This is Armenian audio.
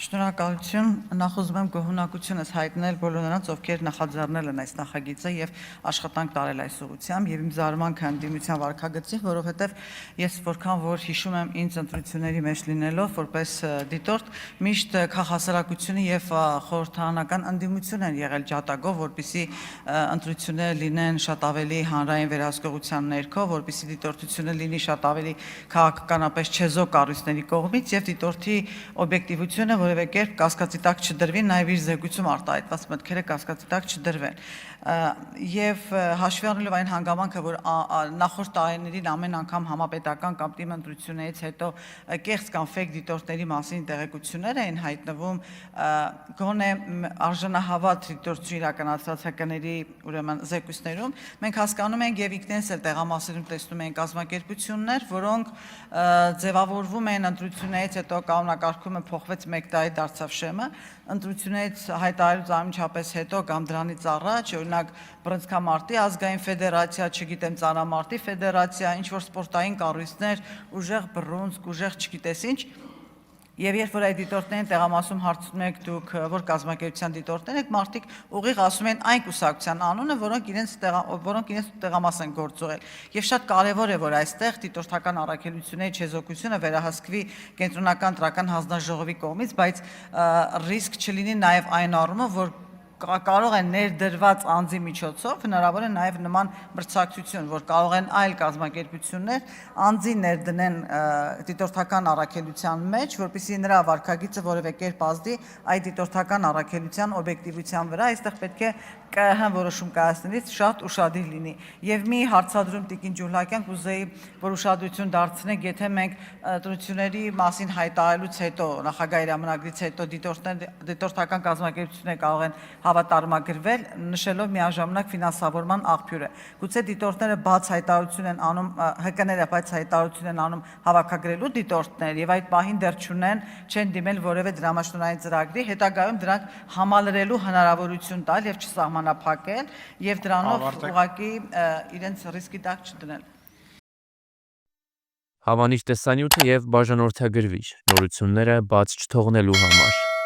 Շնորհակալություն, նախ ուզում եմ գոհունակությունս հայտնել բոլոր նրանց, ովքեր նախաձեռնել են այս նախագիծը եւ աշխատանք տարել այս ուղղությամբ եւ իմ զարմանքը ընդդիմության վարքագծին, որովհետեւ ես որքան որ հիշում եմ ինձ ընտրությունների մեջ լինելով որպես դիտորդ, միշտ քաղաքասարակությունը եւ խորհրդարանական ընդդիմություն են եղել ջատագով, որպիսի ընտրությունները լինեն շատ ավելի հանրային վերահսկողության ներքո, որպիսի դիտորդությունը լինի շատ ավելի քաղաքականապես չեզոք կառույցների կողմից եւ դիտորդի օբյեկտիվությունը որևէ կերպ կասկածի տակ չդրվի, նաև իր զեկույցում արտահայտված մտքերը կասկածի տակ չդրվեն։ Եվ հաշվի առնելով այն հանգամանքը, որ նախորդ տարիներին ամեն անգամ համապետական կամ թիմ ընտրություններից հետո կեղծ կամ ֆեյք դիտորդների մասին տեղեկություններ էին հայտնվում, գոնե արժանահավատ դիտորդություն իրականացված ՀԿ-ների ուրեմն զեկույցներում, մենք հասկանում ենք եւ ինքներս էլ տեղամասերում տեսնում ենք կազմակերպություններ, որոնք ձևավորվում են ընտրություններից հետո կանոնակարգումը փոխվեց 1 տարի դարձավ շեմը, ընտրությունից հայտարարից անմիջապես հետո կամ դրանից առաջ, օրինակ բռնցքամարտի ազգային ֆեդերացիա, չգիտեմ, ծանրամարտի ֆեդերացիա, ինչ որ սպորտային կառույցներ, ուժեղ բռունցք, ուժեղ չգիտես ինչ, եւ երբ որ այդ դիտորդներին տեղամասում հարցնում եք դուք որ կազմակերպության դիտորդներ եք, մարդիկ ուղիղ ասում են այն կուսակցության անունը, որոնք իրենց տեղամաս են գործողել։ Եվ շատ կարեւոր է, որ այստեղ դիտորդական առաքելությունների չեզոքությունը վերահսկվի կենտրոնական տրական հանձնաժողովի կողմից, բայց ռիսկ չլինի նաեւ այն առումով, որ կարող են ներդրված անձի միջոցով հնարավոր է նաև նման մրցակցություն, որ կարող են այլ կազմակերպություններ անձի ներդնեն դիտորդական առաքելության մեջ, որպեսզի նրա վարքագիծը որևէ կերպ ազդի այդ դիտորդական առաքելության օբյեկտիվության վրա, այստեղ պետք է ԿՀ որոշում կայացնելիս շատ ուշադիր լինի։ Եվ մի հարցադրում Տիկին Ջուլհակյան կուզեի, որ ուշադրություն դարձնենք, եթե մենք ընտրությունների մասին հայտարարելուց հետո, նախագահի հրամանագրից հետո դիտորդական կազմակերպությունները կարող են հավատարմագրվել, նշելով միաժամանակ ֆինանսավորման աղբյուրը։ Գուցե դիտորդները բաց հայտարարություն են անում, ՀԿ-ները բաց հայտարարություն են անում հավաքագրելու դիտորդներ եւ այդ պահին դեռ չեն դիմել որևէ դրամաշնորհային ծրագրի, հետագայում դրանք համալրելու հնարավորություն տալ եւ չսահմանափակել եւ դրանով ուղղակի իրենց ռիսկի տակ չդնել։ Հավանիչ տեսանյութը եւ բաժանորդագրվիչ նորությունները բաց չթողնելու համար։